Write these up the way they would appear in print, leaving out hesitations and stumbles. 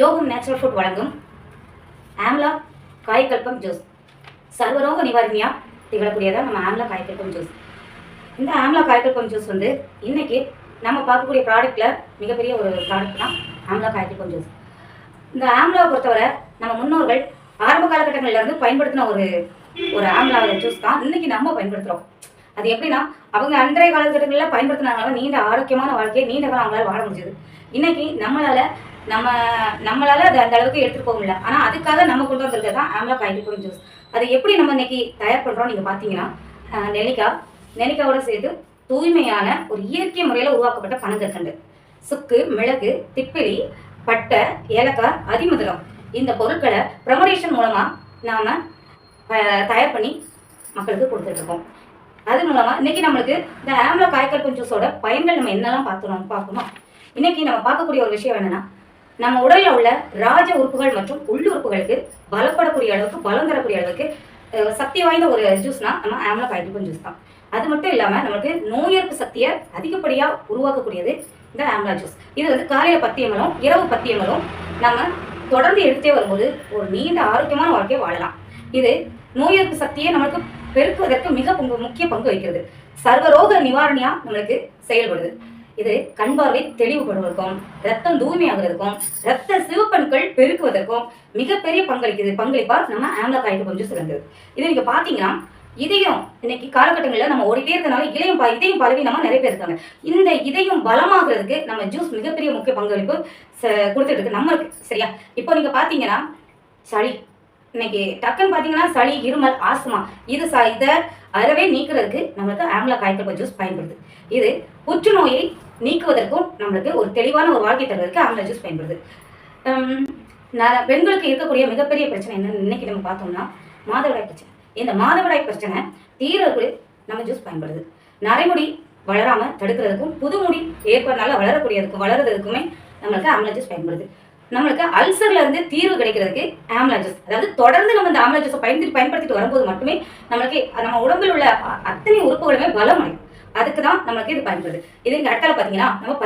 யோகம் natural food வழங்கும் amla காய்கல்பம் juice சர்வரோக நிவாரணியாக திகழக்கூடியதான் நம்ம ஆம்லா காய்கல்பம் ஜூஸ். இந்த ஆம்லா காய்கல்பம் ஜூஸ் வந்து இன்னைக்கு நம்ம பார்க்கக்கூடிய ப்ராடக்ட்டில் மிகப்பெரிய ஒரு ப்ராடக்ட் தான் ஆம்லா காய்கல்பம் ஜூஸ். இந்த ஆம்லாவை பொறுத்தவரை நம்ம முன்னோர்கள் ஆரம்ப காலகட்டங்கள்லேருந்து பயன்படுத்தின ஒரு ஆம்லா ஜூஸ் தான் இன்னைக்கு நம்ம பயன்படுத்துகிறோம். அது எப்படின்னா, அவங்க அன்றைய காலகட்டங்களில் பயன்படுத்தினாங்க நீண்ட ஆரோக்கியமான வாழ்க்கையை நீண்ட காலம் அவங்களால வாழ முடிஞ்சது. இன்னைக்கு நம்மளால அது அந்த அளவுக்கு எடுத்துகிட்டு போக முடியல. ஆனால் அதுக்காக நம்ம கொண்டு வந்திருக்கிறது தான் ஆம்லா காய்கல்பம் ஜூஸ். அது எப்படி நம்ம இன்னைக்கு தயார் பண்ணுறோம் நீங்கள் பார்த்தீங்கன்னா, நெல்லிக்காயோட சேர்த்து தூய்மையான ஒரு இயற்கை முறையில் உருவாக்கப்பட்ட பனங்கற்கண்டு, சுக்கு, மிளகு, திப்பிலி, பட்டை, ஏலக்காய், அதிமதுரம் இந்த பொருட்களை ப்ரமோடேஷன் மூலமாக நாம் தயார் பண்ணி மக்களுக்கு கொடுத்துட்ருக்கோம். அது மூலமாக இன்றைக்கி நம்மளுக்கு இந்த ஆம்லா காய்கல்பம் ஜூஸோட பயன்கள் நம்ம என்னெல்லாம் பார்க்கணும். இன்றைக்கி நம்ம பார்க்கக்கூடிய ஒரு விஷயம் என்னென்னா, நம்ம உடலில் உள்ள ராஜ உறுப்புகள் மற்றும் உள்ளுறுப்புகளுக்கு பலப்படக்கூடிய அளவுக்கு, பலம் தரக்கூடிய அளவுக்கு சக்தி வாய்ந்த ஒரு ஜூஸ்னால் நம்ம ஆம்லா காய்கல்பம் ஜூஸ் தான். அது மட்டும் இல்லாமல் நம்மளுக்கு நோய் எதிர்ப்பு சக்தியை அதிகப்படியாக உருவாக்கக்கூடியது இந்த ஆம்லா ஜூஸ். இது வந்து காலையில் 10 ml இரவு 10 ml நம்ம தொடர்ந்து எடுத்தே வரும்போது ஒரு நீண்ட ஆரோக்கியமான வாழ்க்கையை வாழலாம். இது நோய் எதிர்ப்பு சக்தியை நம்மளுக்கு பெருக்குவதற்கு மிக முக்கிய பங்கு வகிக்கிறது. சர்வரோக நிவாரணியாக நம்மளுக்கு செயல்படுது. இது கண் பார்வை தெளிவுபடுவதற்கும், ரத்தம் தூய்மையாகிறதுக்கும், ரத்த சிவப்பணுக்கள் பெருக்குவதற்கும் மிகப்பெரிய பங்களிப்பாக நம்ம ஆம்லா காய்கல்பம் ஜூஸ் இருந்தது. இது நீங்க பாத்தீங்கன்னா, இதயம் இன்னைக்கு காலகட்டங்களில் நம்ம ஓடிட்டே இருக்கிறதுனால இதயம் பலவீனமா நிறைய பேர் இருக்காங்க. இந்த இதயம் பலமாகிறதுக்கு நம்ம ஜூஸ் மிகப்பெரிய முக்கிய பங்களிப்பு கொடுத்துட்டு இருக்கு நம்மளுக்கு. சரியா? இப்போ நீங்க பாத்தீங்கன்னா, சளி இன்னைக்கு டக்குன்னு பார்த்தீங்கன்னா சளி, இருமல், ஆஸ்மா இதை அறவே நீக்கிறதுக்கு நம்மளுக்கு ஆம்லா காய்கல்பம் ஜூஸ் பயன்படுது. இது புற்றுநோயை நீக்குவதற்கும் நம்மளுக்கு ஒரு தெளிவான ஒரு வாழ்க்கை தருவதற்கு ஆம்லா ஜூஸ் பயன்படுது. பெண்களுக்கு இருக்கக்கூடிய மிகப்பெரிய பிரச்சனை என்னன்னு இன்னைக்கு நம்ம பார்த்தோம்னா மாதவிடாய் பிரச்சனை. இந்த மாதவிடாய் பிரச்சனை தீர்வுக்கு நம்ம ஜூஸ் பயன்படுது. நரைமுடி வளராமல் தடுக்கிறதுக்கும், புது முடி ஏற்படுறதுனால வளர்றதுக்குமே நம்மளுக்கு ஆம்லா ஜூஸ் பயன்படுது. நம்மளுக்கு அல்சர்ல இருந்து தீர்வு கிடைக்கிறதுக்கு ஆம்லா ஜூஸ், அதாவது தொடர்ந்து நம்ம இந்த ஆம்லா ஜூஸை பயன்படுத்திட்டு வரும்போது மட்டுமே நம்மளுக்கு நம்ம உடம்பில் உள்ள அத்தனை உறுப்புகளுமே பலம் அடையும். அதுக்கு தான் நம்மளுக்கு இது பயன்படுது. இது இங்கே அடுத்தால பார்த்தீங்கன்னா, நம்ம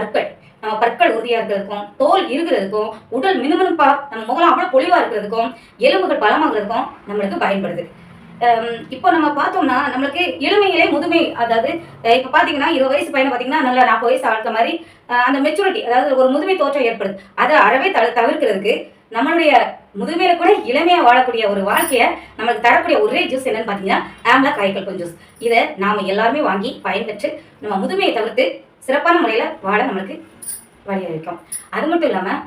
பற்கள் உறுதியாக இருக்கிறதுக்கும், தோல் இருக்கிறதுக்கும், உடல் மினுமினுப்பா, நம்ம முகம் அவ்வளோ பொலிவாக இருக்கிறதுக்கும், எலும்புகள் பலமாகிறதுக்கும் நம்மளுக்கு பயன்படுது. இப்போ நம்ம பார்த்தோம்னா நம்மளுக்கு இளமையிலே முதுமை, அதாவது இப்போ பார்த்தீங்கன்னா 20 வயசு பையனை பார்த்தீங்கன்னா நல்லா 40 வயசு ஆழ்த்த மாதிரி அந்த மெச்சூரிட்டி, அதாவது ஒரு முதுமை தோற்றம் ஏற்படுது. அதை அறவே தவிர்க்கிறதுக்கு நம்மளுடைய முதுமையில கூட இளமையாக வாழக்கூடிய ஒரு வாழ்க்கையை நம்மளுக்கு தரக்கூடிய ஒரே ஜூஸ் என்னன்னு பார்த்தீங்கன்னா ஆம்லா காய்கல்பம் ஜூஸ். இதை நாம் எல்லாருமே வாங்கி பயன்பெற்று நம்ம முதுமையை தவிர்த்து சிறப்பான முறையில் வாழ நம்மளுக்கு வழியளிக்கும். அது மட்டும் இல்லாமல்